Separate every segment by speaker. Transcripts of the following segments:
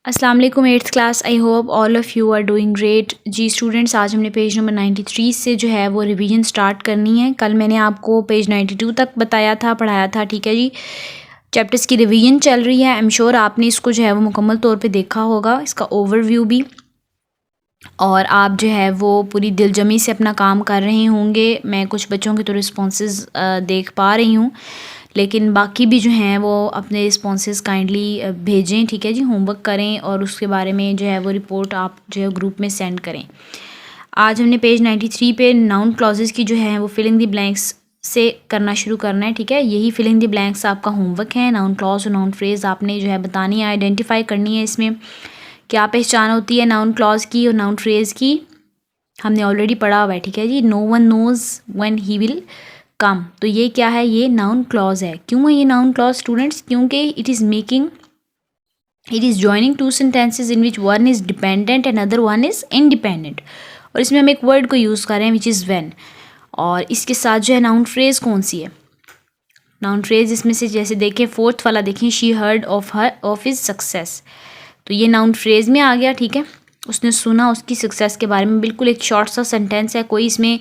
Speaker 1: अस्सलाम वालेकुम eighth class. I hope all of you are doing great. जी students, आज हमने पेज नंबर 93 से जो है वो रिवीजन स्टार्ट करनी है। कल मैंने आपको पेज 92 तक बताया था, पढ़ाया था, ठीक है जी। चैप्टर्स की रिवीजन चल रही है। आई एम श्योर आपने इसको जो है वो मुकम्मल तौर पे देखा होगा, इसका ओवरव्यू भी, और आप जो है वो पूरी दिलजमी से अपना काम कर रहे होंगे। मैं कुछ बच्चों के तो रिस्पॉन्सेज देख पा रही हूँ, लेकिन बाकी भी जो हैं वो अपने रिस्पॉन्सेज काइंडली भेजें, ठीक है जी। होमवर्क करें और उसके बारे में जो है वो रिपोर्ट आप जो है ग्रुप में सेंड करें। आज हमने पेज 93 पे नाउन क्लॉजेस की जो है वो फिलिंग द ब्लैंक्स से करना शुरू करना है, ठीक है। यही फिलिंग द ब्लैंक्स आपका होमवर्क है। नाउन क्लॉज और नाउन फ्रेज आपने जो है बतानी है, आइडेंटिफाई करनी है। इसमें क्या पहचान होती है नाउन क्लॉज की और नाउन फ्रेज की, हमने ऑलरेडी पढ़ा हुआ है, ठीक है जी। No one knows when he will come, तो ये क्या है, ये नाउन क्लॉज है। क्यों है ये नाउन क्लॉज स्टूडेंट्स? क्योंकि it is joining two sentences in which one is dependent and other one is independent, और इसमें हम एक वर्ड को यूज़ कर रहे हैं विच इज़ व्हेन। और इसके साथ जो है नाउन फ्रेज कौन सी है? नाउन फ्रेज इसमें से जैसे देखें, फोर्थ वाला देखें, she heard of his success, तो ये नाउन फ्रेज में आ गया, ठीक है। उसने सुना उसकी सक्सेस के बारे में। बिल्कुल एक शॉर्ट सा सेंटेंस है, कोई इसमें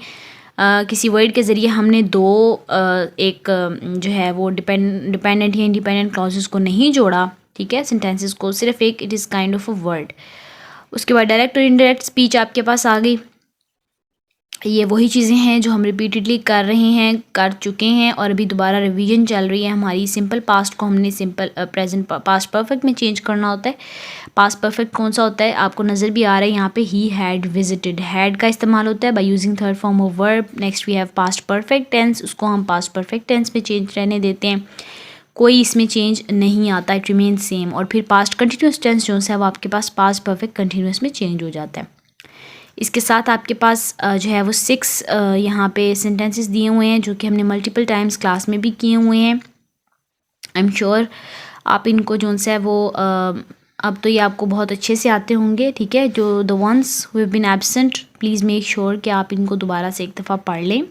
Speaker 1: किसी वर्ड के ज़रिए हमने दो जो है वो डिपेंडेंट या इंडिपेंडेंट क्लॉजेस को नहीं जोड़ा, ठीक है, सेंटेंसेस को, सिर्फ एक it is kind of a word. उसके बाद डायरेक्ट और इनडायरेक्ट स्पीच आपके पास आ गई। ये वही चीज़ें हैं जो हम रिपीटेडली कर रहे हैं, कर चुके हैं, और अभी दोबारा रिवीजन चल रही है हमारी। सिंपल पास्ट को हमने सिंपल प्रेजेंट पास्ट परफेक्ट में चेंज करना होता है। पास्ट परफेक्ट कौन सा होता है? आपको नज़र भी आ रहा है यहाँ पे, ही हैड विजिटेड। हैड का इस्तेमाल होता है by using third form of verb. Next we have past perfect tense, उसको हम पास्ट परफेक्ट टेंस में चेंज रहने देते हैं, कोई इसमें चेंज नहीं आता, इट रिमेन सेम। और फिर पास्ट कंटिन्यूस टेंस जो है वो आपके पास पास्ट परफेक्ट कंटिन्यूस में चेंज हो जाता है। इसके साथ आपके पास जो है वो 6 यहाँ पे सेंटेंसेस दिए हुए हैं जो कि हमने मल्टीपल टाइम्स क्लास में भी किए हुए हैं। आई एम श्योर आप इनको जो है वो अब तो ये आपको बहुत अच्छे से आते होंगे, ठीक है। जो the ones who have been absent, please make sure कि आप इनको दोबारा से एक दफ़ा पढ़ लें।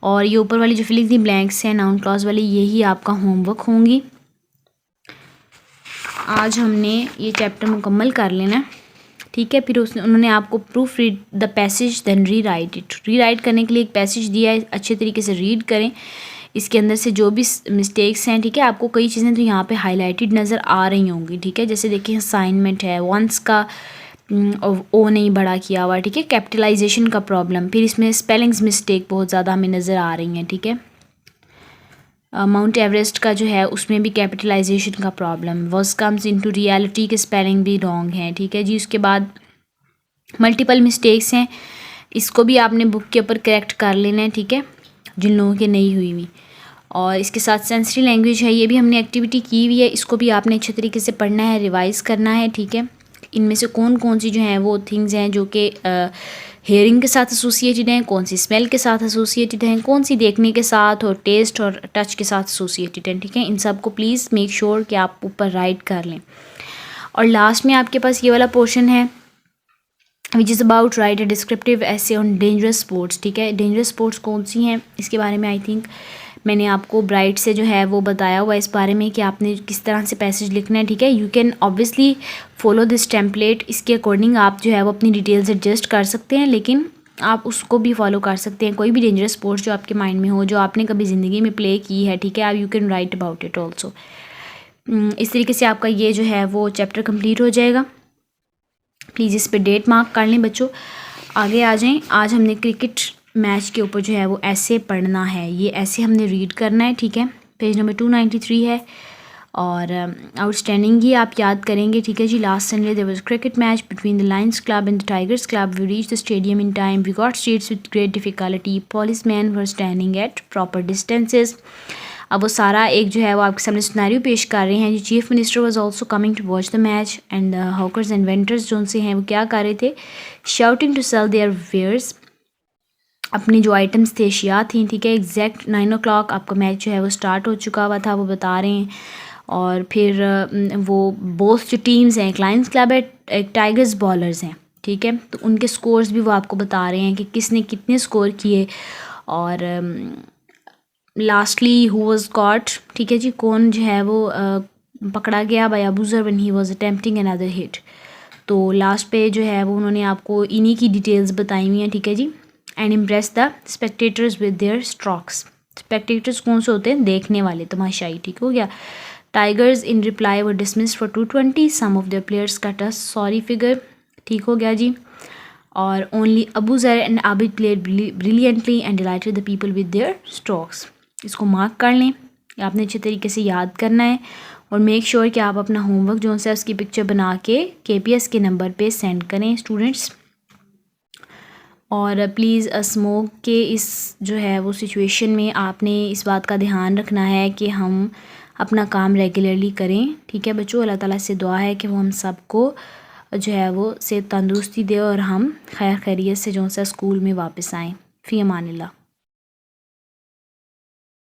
Speaker 1: और ये ऊपर वाली जो फिलिंग दी ब्लैंक्स हैं नाउन क्लॉज वाली, यही आपका होमवर्क होंगी। आज हमने ये चैप्टर मुकम्मल कर लेना है, ठीक है। फिर उन्होंने आपको proofread the passage then rewrite it. Rewrite करने के लिए एक पैसेज दिया है, अच्छे तरीके से रीड करें। इसके अंदर से जो भी मिस्टेक्स हैं, ठीक है, आपको कई चीज़ें तो यहाँ पे हाईलाइटेड नज़र आ रही होंगी, ठीक है। जैसे देखिए असाइनमेंट है, वंस का ओ नहीं बड़ा किया हुआ, ठीक है, कैपिटलाइजेशन का प्रॉब्लम। फिर इसमें स्पेलिंग्स मिस्टेक बहुत ज़्यादा हमें नज़र आ रही हैं, ठीक है। माउंट एवरेस्ट का जो है उसमें भी कैपिटलाइजेशन का problem. Verse comes into reality के स्पेलिंग भी रॉन्ग है, ठीक है जी। उसके बाद मल्टीपल मिस्टेक्स हैं, इसको भी आपने बुक के ऊपर करेक्ट कर लेना है, ठीक है, जिन लोगों की नहीं हुई हुई। और इसके साथ सेंसरी लैंग्वेज है, ये भी हमने एक्टिविटी की हुई है, इसको भी आपने अच्छे तरीके से पढ़ना है, रिवाइज़ करना है, ठीक है। इनमें से कौन कौन सी जो हैं वो थिंग्स हैं जो कि हेयरिंग के साथ एसोसिएटेड हैं, कौन सी स्मेल के साथ एसोसिएटेड हैं, कौन सी देखने के साथ और टेस्ट और टच के साथ एसोसिएटेड हैं, ठीक है। इन सब को प्लीज़ मेक श्योर कि आप ऊपर राइट कर लें। और लास्ट में आपके पास ये वाला पोर्शन है which is about right a descriptive ऐसे ऑन डेंजरस स्पोर्ट्स, ठीक है। डेंजरस स्पोर्ट्स कौन सी हैं इसके बारे में आई थिंक मैंने आपको ब्राइट से जो है वो बताया हुआ है इस बारे में कि आपने किस तरह से पैसेज लिखना है, ठीक है। You can obviously follow this template, इसके अकॉर्डिंग आप जो है वो अपनी डिटेल्स एडजस्ट कर सकते हैं, लेकिन आप उसको भी फॉलो कर सकते हैं। कोई भी डेंजरस स्पोर्ट्स जो आपके माइंड में हो, जो आपने कभी ज़िंदगी में प्ले की है, ठीक है, आप you can write about it also. इस तरीके से आपका ये जो है वो चैप्टर कंप्लीट हो जाएगा। प्लीज़ इस पे डेट मार्क कर लें बच्चों। आगे आ जाएं। आज हमने क्रिकेट मैच के ऊपर जो है वो ऐसे पढ़ना है, ये ऐसे हमने रीड करना है, ठीक है। पेज नंबर 293 है और आउटस्टैंडिंग ही आप याद करेंगे, ठीक है जी। Last Sunday there was cricket match between the Lions Club and the Tigers Club. We reach the stadium in time, we got seats with great difficulty, policeman were standing at proper distances. अब वो सारा एक जो है वो आपके सामने scenario पेश कर रहे हैं। जी chief minister was also coming to watch the match and hawkers and vendors जो उनसे हैं वो क्या कर रहे थे, shouting to sell their wares, अपनी जो आइटम्स थे, अशिया थी, ठीक है। एग्जैक्ट 9 o'clock आपका मैच जो है वो स्टार्ट हो चुका हुआ था, वो बता रहे हैं। और फिर वो बोथ जो टीम्स हैं, एक लायंस क्लब है, एक टाइगर्स बॉलर्स हैं, ठीक है, तो उनके स्कोर्स भी वो आपको बता रहे हैं कि किसने कितने स्कोर किए और लास्टली हु वाज कॉट, ठीक है जी, कौन जो है वो पकड़ा गया by Abu Zar when he was attempting another hit. तो लास्ट पे जो है वो उन्होंने आपको इन्हीं की डिटेल्स बताई हुई हैं, ठीक है जी। And impress the spectators with their strokes. Spectators कौन से होते हैं? देखने वाले, तमाशाई, ठीक हो गया। Tigers in reply were dismissed for 220, some of their players cut a sorry figure, ठीक हो गया जी। और only Abu Zar and Abid played brilliantly and delighted the people with their strokes. इसको मार्क कर लें, आपने अच्छे तरीके से याद करना है और मेक श्योर कि आप अपना होमवर्क जो है उसकी पिक्चर बना के KPS के नंबर पे सेंड करें स्टूडेंट्स। और प्लीज़ स्मोक के इस जो है वो सिचुएशन में आपने इस बात का ध्यान रखना है कि हम अपना काम रेगुलरली करें, ठीक है बच्चों। अल्लाह ताला से दुआ है कि वो हम सबको जो है वो सेहत तंदुरुस्ती दे और हम खैर खैरियत से जो है स्कूल में वापस आएँ। फ़ी अमानिल्लाह।